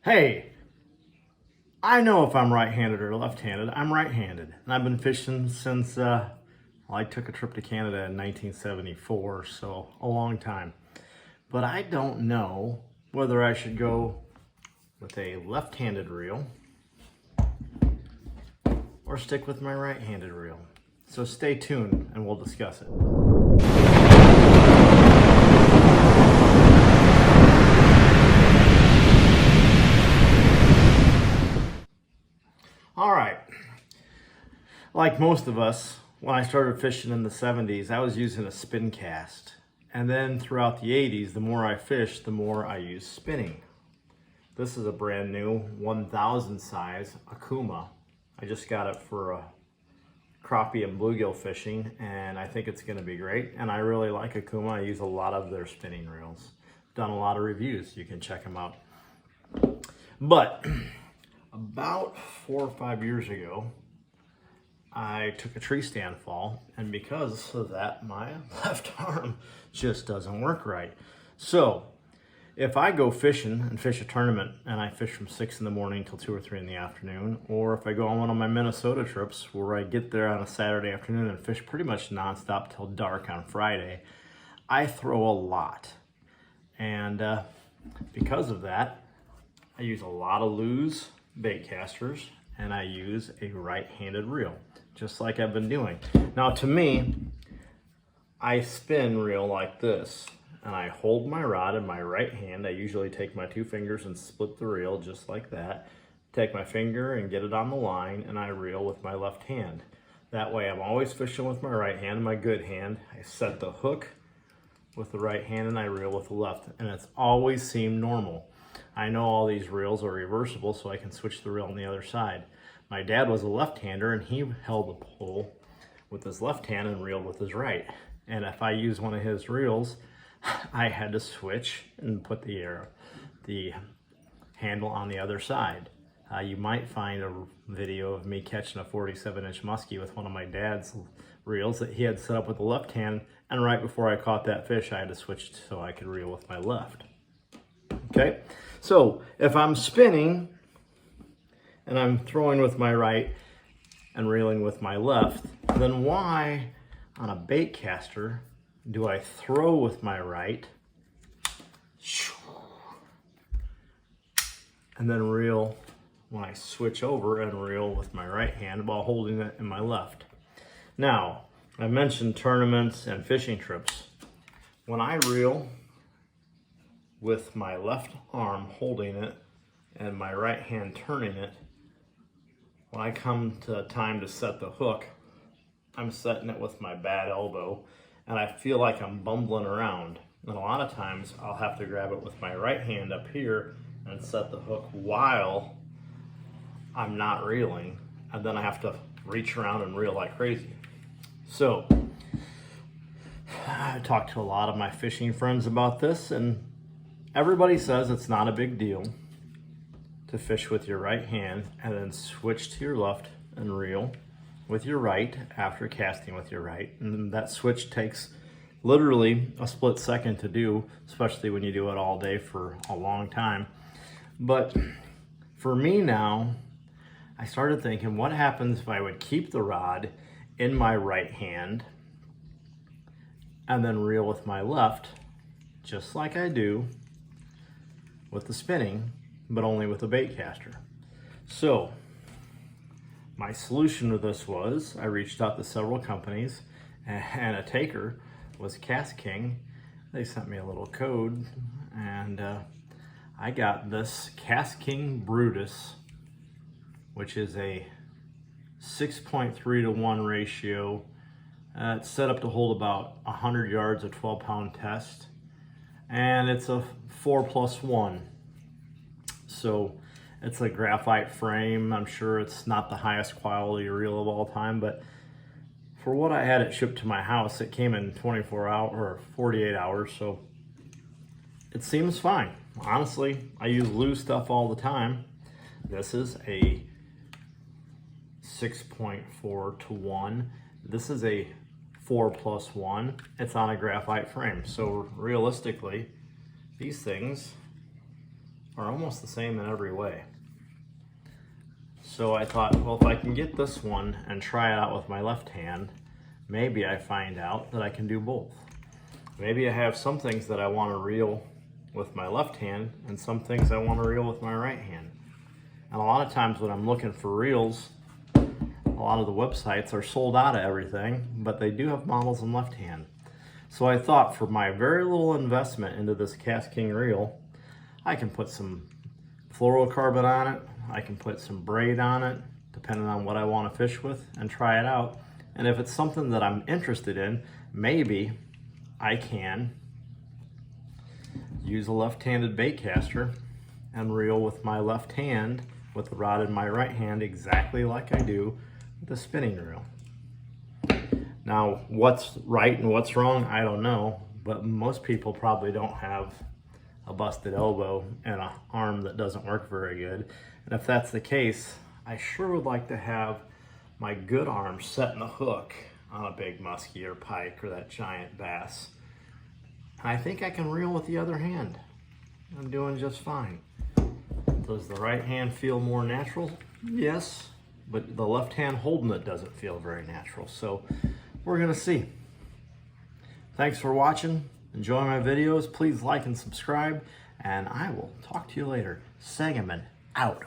Hey, I know if I'm right-handed or left-handed. I'm right-handed, and I've been fishing since I took a trip to Canada in 1974, so a long time. But I don't know whether I should go with a left-handed reel or stick with my right-handed reel. So stay tuned and we'll discuss it. All right, like most of us, when I started fishing in the 70s, I was using a spin cast. And then throughout the 80s, the more I fished, the more I used spinning. This is a brand new 1000 size Akuma. I just got it for crappie and bluegill fishing, and I think it's gonna be great. And I really like Akuma. I use a lot of their spinning reels. Done a lot of reviews, you can check them out. But about 4 or 5 years ago, I took a tree stand fall, and because of that, my left arm just doesn't work right. So if I go fishing and fish a tournament and I fish from 6 in the morning till 2 or 3 in the afternoon, or if I go on one of my Minnesota trips where I get there on a Saturday afternoon and fish pretty much nonstop till dark on Friday, I throw a lot. And because of that, I use a lot of loose bait casters, and I use a right-handed reel, just like I've been doing. Now to me, I spin reel like this, and I hold my rod in my right hand. I usually take my 2 fingers and split the reel just like that. Take my finger and get it on the line, and I reel with my left hand. That way I'm always fishing with my right hand, my good hand. I set the hook with the right hand and I reel with the left, and it's always seemed normal. I know all these reels are reversible, so I can switch the reel on the other side. My dad was a left-hander, and he held the pole with his left hand and reeled with his right. And if I used one of his reels, I had to switch and put the handle on the other side. You might find a video of me catching a 47-inch muskie with one of my dad's reels that he had set up with the left hand, and right before I caught that fish, I had to switch so I could reel with my left. Okay, so if I'm spinning and I'm throwing with my right and reeling with my left, then why on a bait caster do I throw with my right and then reel when I switch over and reel with my right hand while holding it in my left? Now, I mentioned tournaments and fishing trips. When I reel with my left arm holding it and my right hand turning it, when I come to time to set the hook, I'm setting it with my bad elbow, and I feel like I'm bumbling around. And a lot of times I'll have to grab it with my right hand up here and set the hook while I'm not reeling, and then I have to reach around and reel like crazy. So I talked to a lot of my fishing friends about this, and everybody says it's not a big deal to fish with your right hand and then switch to your left and reel with your right after casting with your right. And that switch takes literally a split second to do, especially when you do it all day for a long time. But for me now, I started thinking, what happens if I would keep the rod in my right hand and then reel with my left, just like I do with the spinning, but only with a bait caster? So my solution to this was I reached out to several companies, and a taker was Cast King. They sent me a little code, and I got this Cast King Brutus, which is a 6.3-to-1 ratio. It's set up to hold about 100 yards of 12-pound test, and it's a 4+1. So it's a graphite frame. I'm sure it's not the highest quality reel of all time, but for what I had it shipped to my house, it came in 24 hours or 48 hours, so it seems fine. Honestly, I use loose stuff all the time. This is a 6.4-to-1. This is a 4+1. It's on a graphite frame, so realistically, these things are almost the same in every way. So I thought, well, if I can get this one and try it out with my left hand, maybe I find out that I can do both. Maybe I have some things that I want to reel with my left hand and some things I want to reel with my right hand. And a lot of times when I'm looking for reels, a lot of the websites are sold out of everything, but they do have models in left hand. So I thought for my very little investment into this Cast King reel, I can put some fluorocarbon on it, I can put some braid on it, depending on what I want to fish with, and try it out. And if it's something that I'm interested in, maybe I can use a left-handed bait caster and reel with my left hand with the rod in my right hand exactly like I do with the spinning reel. Now, what's right and what's wrong, I don't know, but most people probably don't have a busted elbow and an arm that doesn't work very good. And if that's the case, I sure would like to have my good arm setting the hook on a big muskie or pike or that giant bass. And I think I can reel with the other hand. I'm doing just fine. Does the right hand feel more natural? Yes, but the left hand holding it doesn't feel very natural. So we're gonna see. Thanks for watching. Enjoy my videos. Please like and subscribe, and I will talk to you later. Sangamon out.